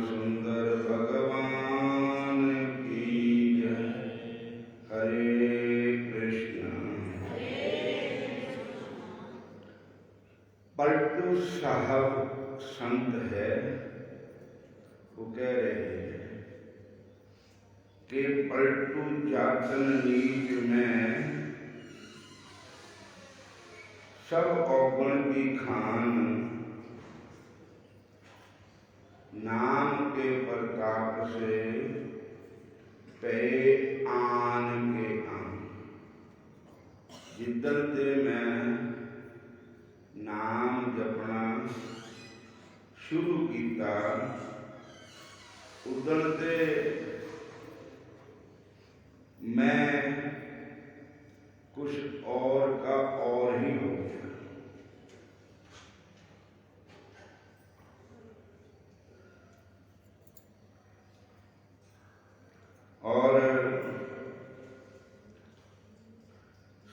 सुंदर भगवान की जय। हरे कृष्ण। पलटू साहब संत है, वो कह रहे हैं कि पलटू जातन नीच में सब औगण की खान, नाम के प्रताप से पे आन के आन। जिदन ते मैं नाम जपना शुरू किया, उदन ते मैं कुछ और का और ही हो गया। और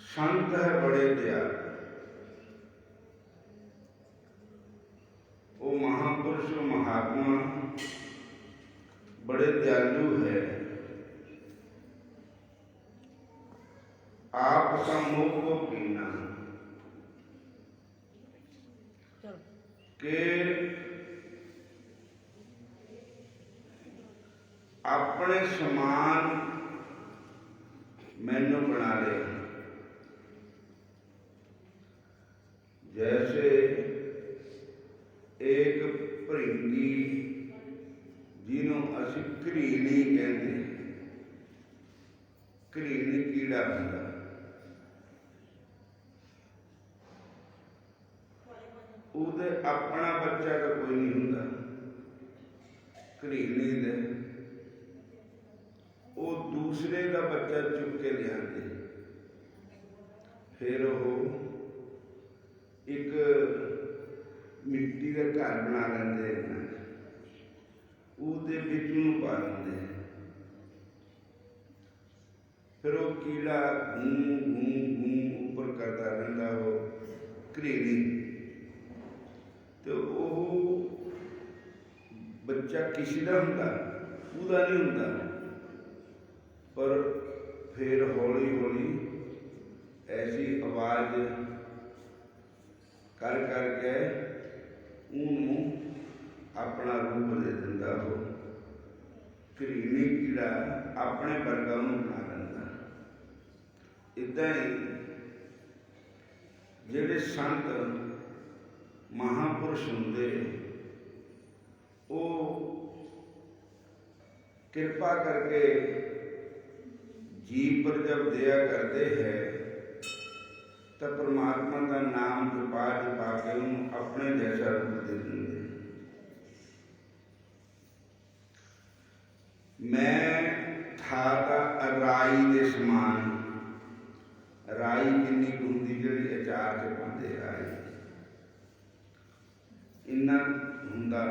संत है बड़े दयालु, वो महापुरुष महात्मा बड़े दयालु है। आप समूह को पीना के अपने समान मैनू बना ले। जैसे एक भरिंडी जिन्हों असी घरीणी कहते, घरीणी कीड़ा होंदा, उहदे अपना बच्चा तो कोई नहीं हुंदा, घरीणी दे वो दूसरे का बच्चा चुक के लियाते, फिर वो एक मिट्टी का घर बना लेंदे, उहदे विच नूं पा लेंदे, फिर वो कीड़ा गूं गूं गूं ऊपर करता रहिंदा, वो घरेड़ी। तो वो बच्चा किसी का हुंदा, उहदा नहीं हुंदा, पर फिर हौली हौली ऐसी आवाज़ कर करके उन्होंने अपना रूप दे दिंदा। हो घरीणी कीड़ा अपने वर्गा नूं बना लेंदा। इदां ही जिहड़े संत महापुरुष हुंदे, वो कृपा करके जीव पर जब दया करते हैं तो परमात्मा का नाम जपा जपा के उन्हें अपने जैसा रूप दे देंगे। मैं था राई के समान, राई किन्नी हुंदी जिहड़ी अचार च पाते, राई इन्ना हुंदा,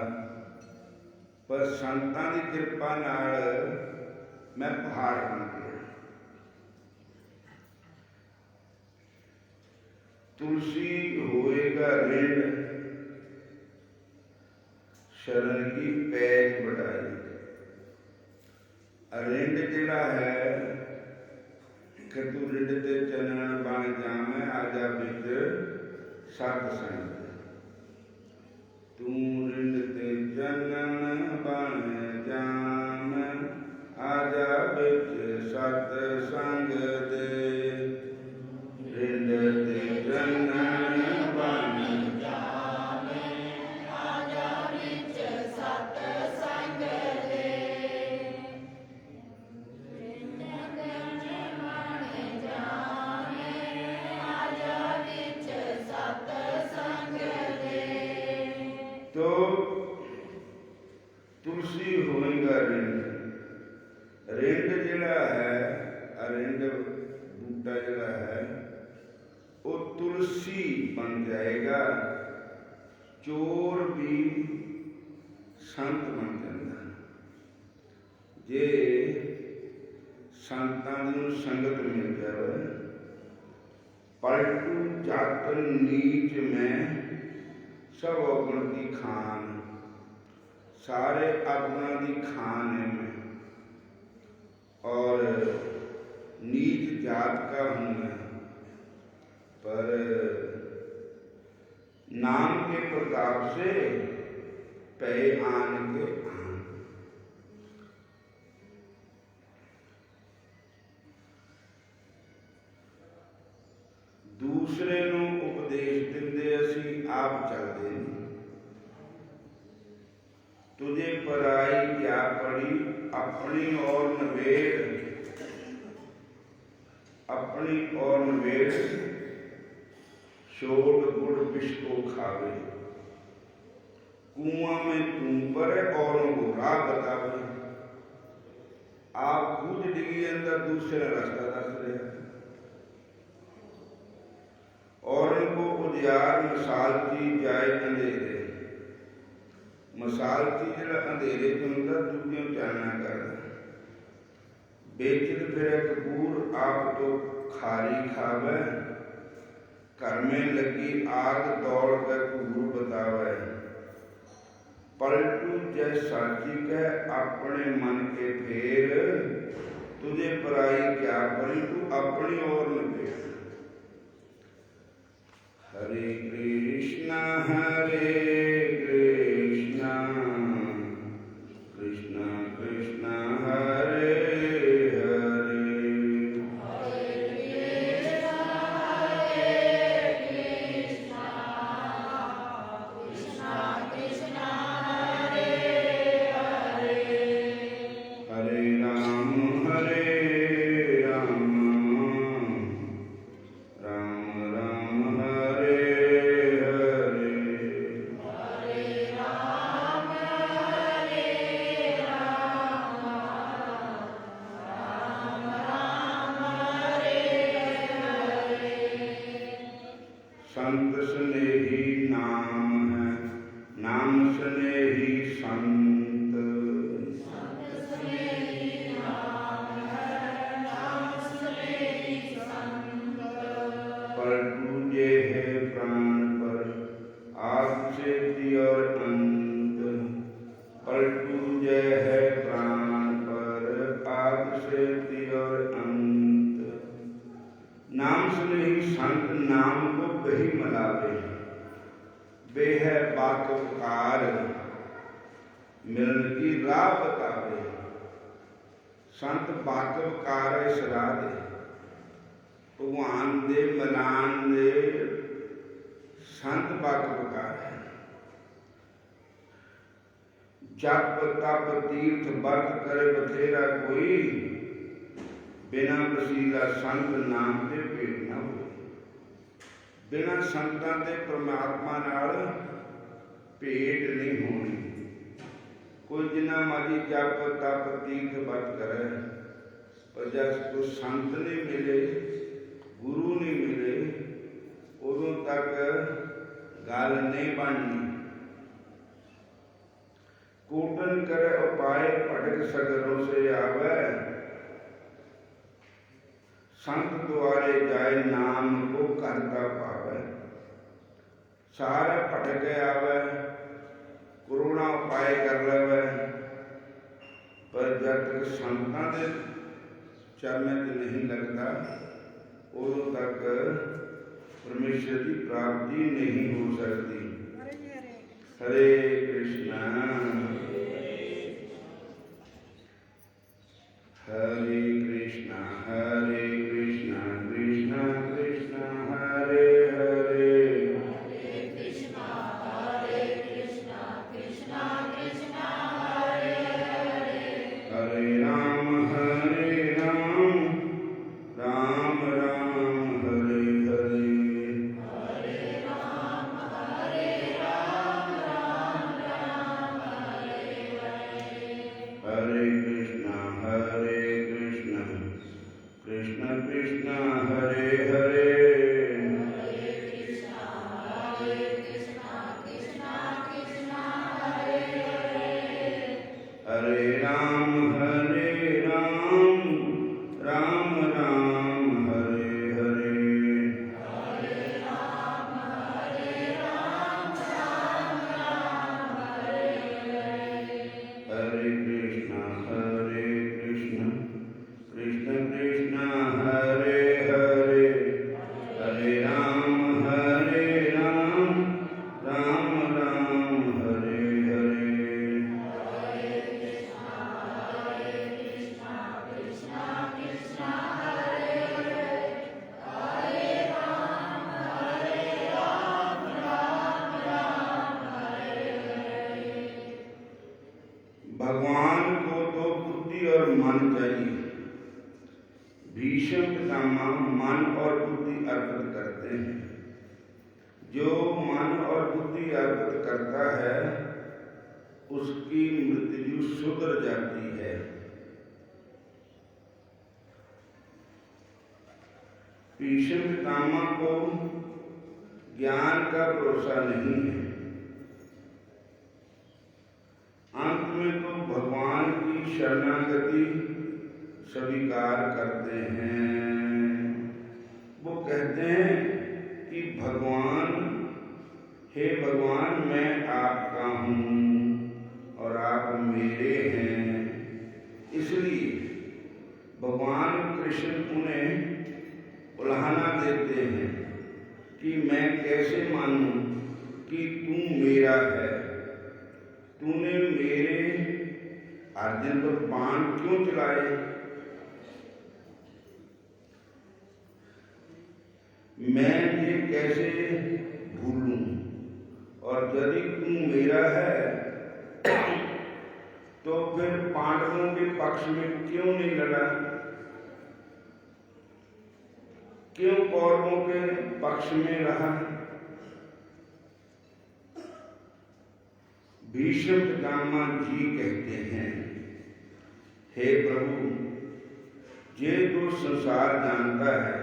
पर संतां दी कृपा नाल मैं पहाड़ बन गया। तुलसी होएगा रिंड, शरण की पैज बढ़ाई। रिंड जिहड़ा है कि तू रिंड ते चनन बन जावे, आजा बिच सतसंग। तू रिंड ते चनन बन जावे, आजा बिच सतसंग दे। रिंड ते तो तुलसी होएगा रिंड। रिंड जिहड़ा है, रिंड बूटा जिहड़ा है, वो तुलसी बन जाएगा। चोर भी संत बन जाता जे संतां नूं संगत मिल जाए। पलटू जातन नीच में सब औगण की खान, सारे अगुणों की खान है मैं, और नीच जात का हूँ मैं, पर नाम के प्रताप से पै आन के आन। दूसरे नूं उपदेश दिंदे असी आप चलते नहीं। तुझे पराई क्या पड़ी, अपनी और नवेड़, अपनी और नवेड़, छोड़ गुड़ विष को खावे। कुआं में तू पर औरों को राह बतावे। आप खुद डिगी अंदर दूसरा रास्ता दस रहे, और उनको उजियार मिसाल की जाए अंधेरे। मिसाल की जरा अंधेरे तो अंदर दूजियों चानना कर बेचत फिर कपूर आप तो खारी खावे। घर में लगी आग दौड़ कर कपूर बतावे। पलटू जय साची कह अपने मन के फेर। तुझे पराई क्या परी तू अपनी ओर न फेर। हरे कृष्णा कृष्णा कृष्णा हरे हरे। हरे राम राम राम हरे हरे। संत स्नेही नाम है, नाम स्नेही संत। पर दूजे है प्राण पर आग से और अंत। पर दूजे है प्राण पर आग से और अंत। नाम स्नेही संत नाम को बही मलावे। वे है बाकवकार मिलन की राह बतावे। संत बाकवकार सलाह दे, भगवान दे मनान दे संत बाकवकार है। जप तप तीर्थ व्रत करे बथेरा कोई। बिना वसीला संत नाम ते भेट ना हो। बिना संतां दे परमात्मा नाल भेट नहीं होनी। कोई जिन्ना मर्जी जप तप तीर्थ व्रत करे, पर जब कोई संत नहीं मिले, गुरु नहीं मिले, उदों तक गल नहीं बननी। कोटन करे उपाय भटक सगरों से आवे। संत द्वारे जाए नाम को करता पावे। सारे भटक आवे, करोड़ा उपाय कर लेवे, पर जब तक संतां दे चरणों से नहीं लगता, उदों तक परमेश्वर की प्राप्ति नहीं हो सकती। हरे कृष्णा कृष्णा कृष्णा हरे हरे। हरे राम राम राम हरे हरे। हरे कृष्णा कृष्ण कृष्ण हरे हरे। हरे राम राम राम हरे हरे। भगवान को तो बुद्धि और मन चाहिए। भीष्म पितामह मन और बुद्धि अर्पित करते हैं। जो मन और बुद्धि अर्पित करता है उसकी मृत्यु सुधर जाती है। भीष्म पितामह को ज्ञान का भरोसा नहीं है। अंत में तो भगवान की शरणागति स्वीकार करते हैं। वो कहते हैं कि भगवान, हे भगवान, मैं आपका हूँ और आप मेरे हैं। इसलिए भगवान कृष्ण उन्हें उल्हाना देते हैं कि मैं कैसे मानूं कि तू मेरा है। तूने मेरे अर्जुन पर बाण क्यों चलाए? मैं ये कैसे भूलूं? और यदि तू मेरा है तो फिर पांडवों के पक्ष में क्यों नहीं लड़ा? क्यों कौरवों के पक्ष में रहा? भीष्म पितामह जी कहते हैं, हे प्रभु, ये तो संसार जानता है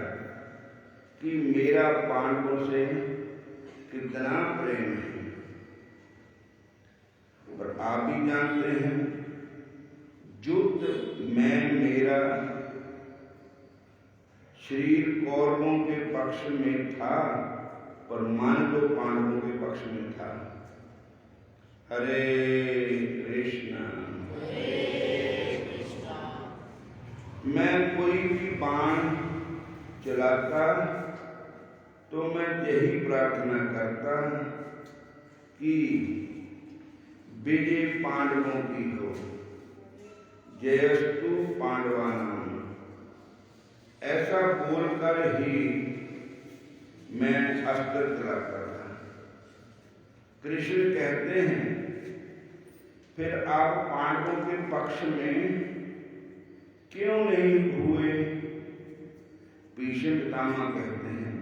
कि मेरा पांडवों से कितना प्रेम है, और आप भी जानते हैं युद्ध में मेरा शरीर कौरवों के पक्ष में था और मन तो पांडवों के पक्ष में था। हरे कृष्णा। मैं कोई भी बाण चलाता तो मैं यही प्रार्थना करता कि विजय पांडवों की हो, जयस्तु पांडवानां। ऐसा बोलकर ही मैं अस्त्र चलाता था। कृष्ण कहते हैं, फिर आप पांडवों के पक्ष में क्यों नहीं हुए? भीष्म पितामह कहते हैं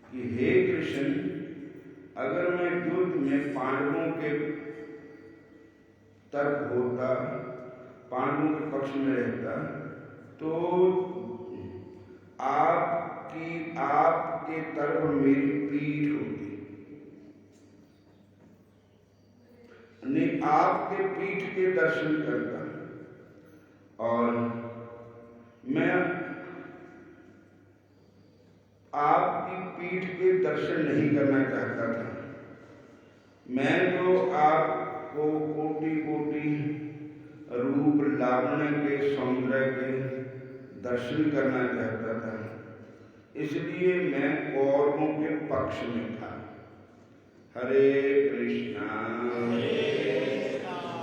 कि हे कृष्ण, अगर मैं युद्ध में पांडवों के तरफ होता, पांडवों के पक्ष में रहता, तो आपके तरफ मेरी पीठ होती, नहीं आपके पीठ के दर्शन करता, और मैं आपकी पीठ के दर्शन नहीं करना चाहता था। मैं तो आपको कोटि कोटि रूप लावण्य के, सौंदर्य के दर्शन करना चाहता था। इसलिए मैं कौरवों के पक्ष में था। हरे कृष्णा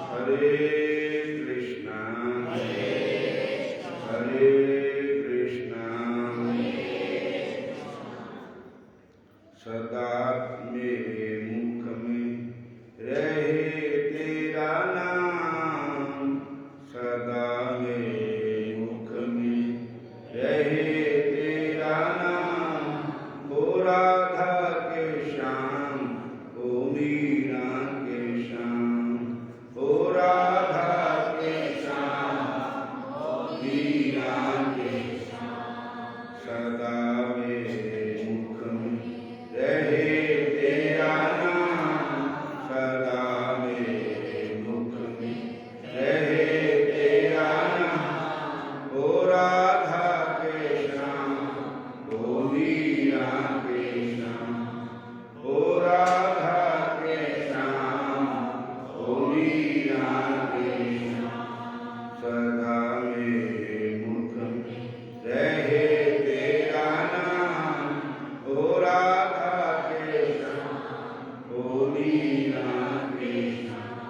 हरे कृष्णा हरे कृष्णा। सदा मेरे मुख में रहे तेरा नाम, सदा मेरे मुख में रहे तेरा नाम। ओ राधा के श्याम, ओ मीरा के श्याम, ओ राधा के श्याम, ओ मीरा के श्याम। सदा मेरे मुख में रहे तेरा नाम, सदा मेरे मुख में रहे तेरा नाम। ओ राधा के श्याम, ओ मीरा के श्याम, ओ राधा के श्याम, ओ मीरा के श्याम। सदा मेरे मुख में रहे तेरा नाम, ओ राधा के श्याम, ओ मीरा के श्याम,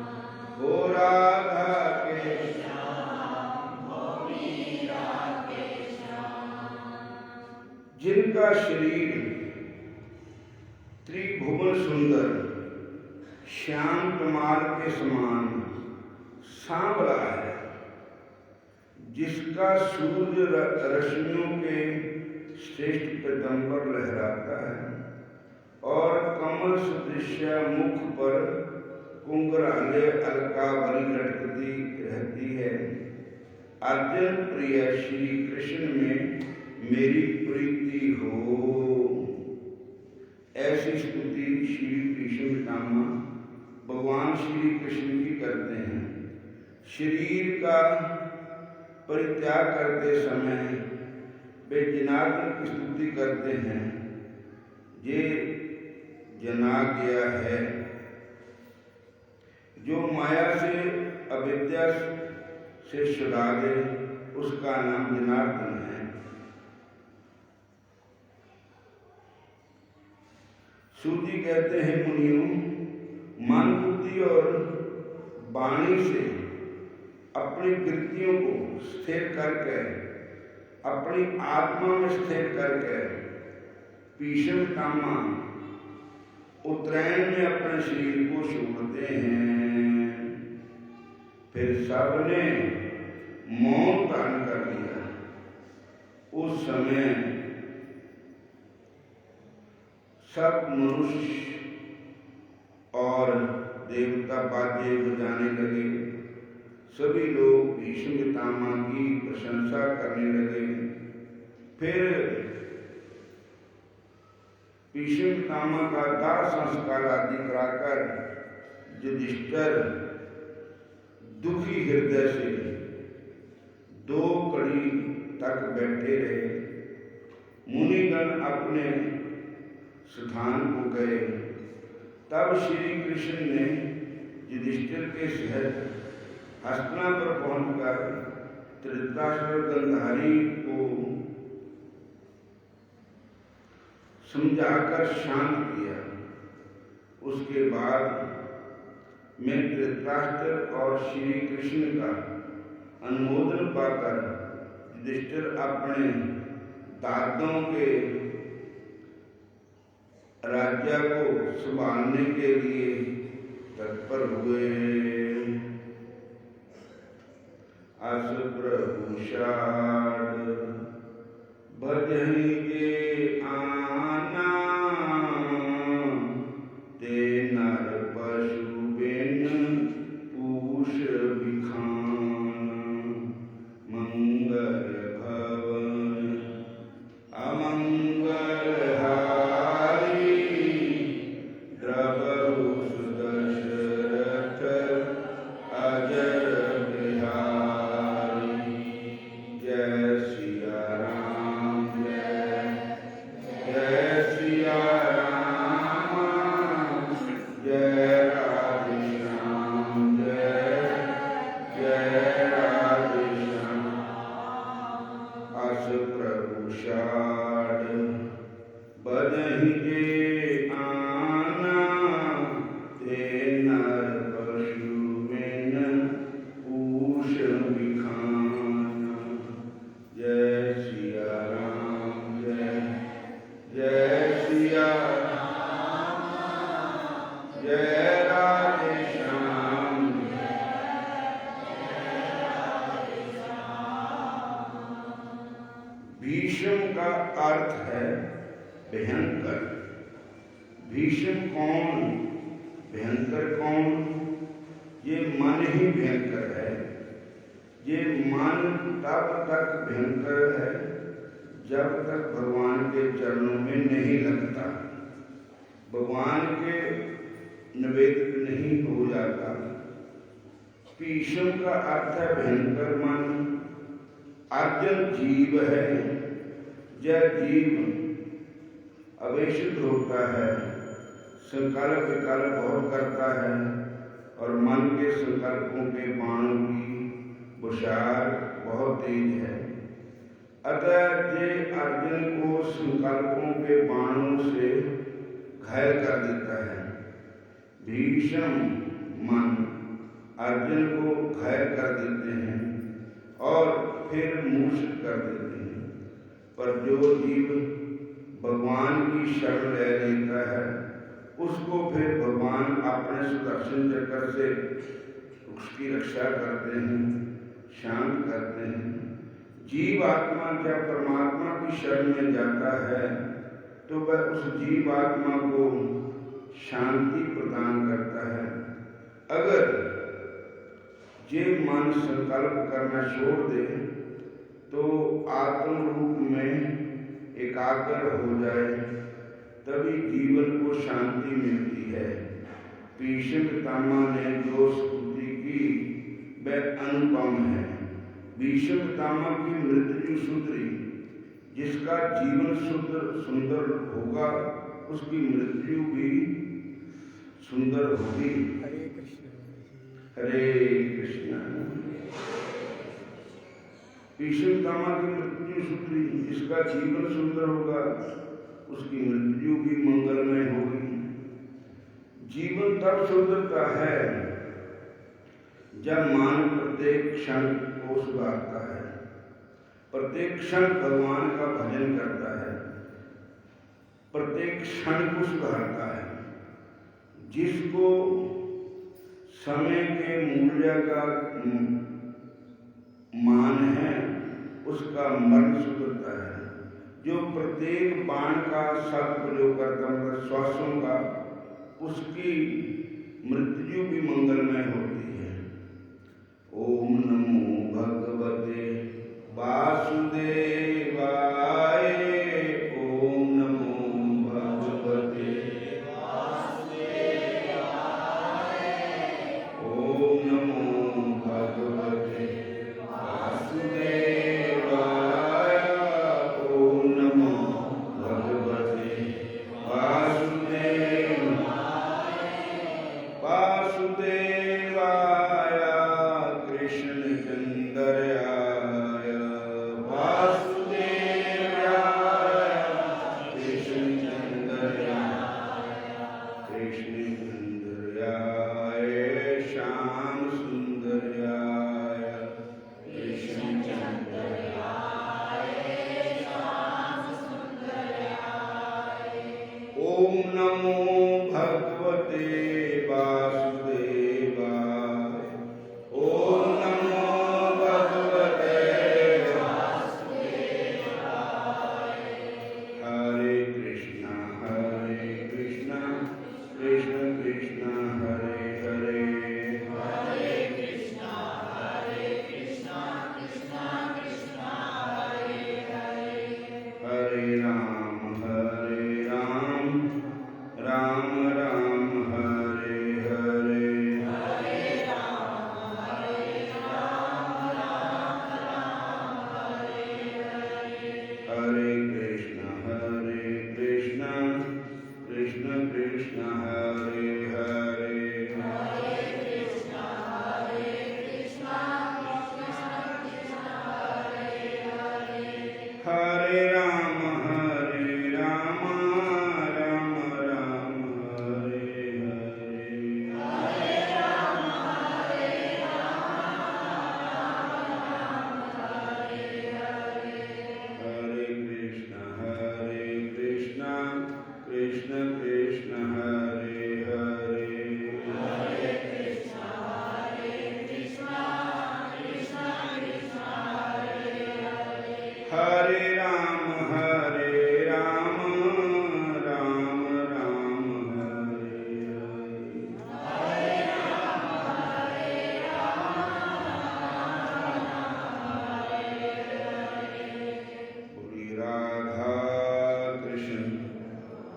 ओ राधा के श्याम, ओ मीरा के श्याम। जिनका शरीर त्रिभुवन सुंदर श्याम कमाल के समान सांवला है, जिसका सूर्य रश्मियों के श्रेष्ठ पैगंबर लहराता है और कमल सदृश मुख पर कुंगराले अलकावली लटकती रहती है। अर्जुन प्रिय श्री कृष्ण में मेरी प्रीति हो। ऐसी स्तुति श्री भीष्म पितामह भगवान श्री कृष्ण की करते हैं। शरीर का परित्याग करते समय वे जनार्दन की स्तुति करते हैं। ये जना गया है जो माया से अविद्या से छुड़ा दे, उसका नाम जनार्दन है। सूजी कहते हैं मुनियों, मन बुद्धि और वाणी से अपनी वृत्तियों को स्थिर करके, अपनी आत्मा में स्थिर करके भीष्म पितामह उत्तरायण में अपने शरीर को छोड़ते हैं। फिर सबने मौन धारण कर लिया। उस समय सब मनुष्य और देवता बाजे बजाने लगे। सभी लोग भीष्म पितामह की प्रशंसा करने लगे। फिर भीष्म पितामह का दाह संस्कार आदि कराकर युधिष्ठिर दुखी हृदय से 2 कड़ी तक बैठे रहे। मुनिगण अपने स्थान को गए। तब श्री कृष्ण ने युधिष्ठिर के सहित हस्तिनापुर पहुंचकर धृतराष्ट्र गांधारी को समझाकर शांत किया। उसके बाद मैं धृतराष्ट्र और श्री कृष्ण का अनुमोदन पाकर युधिष्ठिर अपने दादों के राज्य को संभालने के लिए तत्पर हुए। अस प्रभुषाद भजहि के आना, ते नर पशु बिन पूष विखान, मंगल भवन अमंगल हारी, द्रवहु सुदशरथ अजर बिहारी। जय सिया राम, जय सिया राम, जय राधे श्याम, जय राधे श्याम। अस प्रभुषाड बजहि जे आना, ते नर पशु बिन पूष विखान। जय सिया राम, जय सिया राम, जय राधे श्याम। भीष्म का अर्थ है भयंकर। भीष्म कौन, भयंकर कौन? ये मन ही भयंकर है। ये मन तब तक भयंकर है जब तक भगवान के चरणों में नहीं लगता, भगवान के निवेदित नहीं हो जाता। भीष्म का अर्थ है भयंकर मन। अर्जुन जीव है। यह जीव अवेशित होता है, संकल्प विकल्प बहुत करता है और मन के संकल्पों के बाणों की बुशार बहुत तेज है। अतः ये अर्जुन को संकल्पों के बाणों से घायल कर देता है। भीष्म मन अर्जुन को घायल कर देते हैं और फिर मूर्छित कर देते हैं। पर जो जीव भगवान की शरण ले लेता है, उसको फिर भगवान अपने सुदर्शन चक्र से उसकी रक्षा करते हैं, शांत करते हैं। जीव आत्मा जब परमात्मा की शरण में जाता है तो वह उस जीव आत्मा को शांति प्रदान करता है। अगर ये मन संकल्प करना छोड़ दे तो आत्म रूप में एकाग्र हो जाए, तभी जीवन को शांति मिलती है। भीष्म पितामह ने जो स्तुति की वह अनुपम है। भीष्म पितामह की मृत्यु सुधरी, जिसका जीवन सुंदर होगा उसकी मृत्यु भी सुंदर होगी। हरे कृष्ण हरे कृष्ण। भीष्म पितामह की मृत्यु सुधरी, जिसका जीवन सुंदर होगा उसकी मृत्यु भी मंगलमय होगी। जीवन तब सुधरता है जब मान प्रत्येक क्षण को सुधारता है, प्रत्येक क्षण भगवान का भजन करता है, प्रत्येक क्षण को सुधारता है। जिसको समय के मूल्य का मान है उसका मन सुधरता है। जो प्रत्येक बाण का सदप्रयोग करता, मतलब श्वासों का, उसकी मृत्यु भी मंगलमय होती है। ओम नमो भगवते वासुदेवाय। ओम नमो भगवते वासुदेवाय। ओम नमो भगवते वासुदेवाय। ओम नमो भगवते वासुदेवाय। वासुदेवाय कृष्ण चंद्राय। वासुदेवाय कृष्ण चंद्राय। कृष्ण चंद्राय श्याम सुंदराय। कृष्ण चंद्राय श्याम सुंदराय। ओम नमो भगवते वासुदेवाय। ओम नमो भगवते वासुदेवाय। हरे कृष्णा कृष्ण कृष्ण हरे हरे। हरे कृष्णा कृष्ण कृष्ण हरे हरे। हरे राम राम राम हरे हरे। हरे राम हरे हरे। हरे कृष्ण कृष्ण कृष्ण हरे हरे। हरे कृष्ण कृष्ण कृष्ण हरे हरे। हरे राम राम राम हरे हरे। हरे राम हरे कृष्ण कृष्ण कृष्ण हरे हरे। हरे कृष्ण कृष्ण कृष्ण हरे हरे। हरे राम राम राम हरे हरे। हरे बोली राधा कृष्ण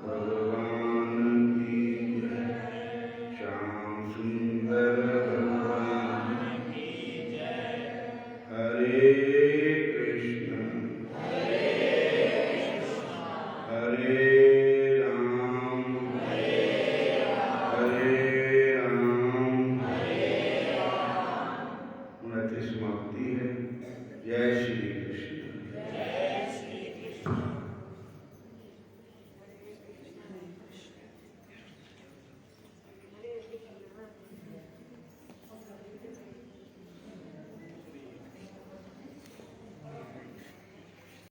भगवान की जय। श्याम सुंदर भगवान की जय। हरे कृष्ण हरे राम समाप्ति है। जय श्री कृष्ण।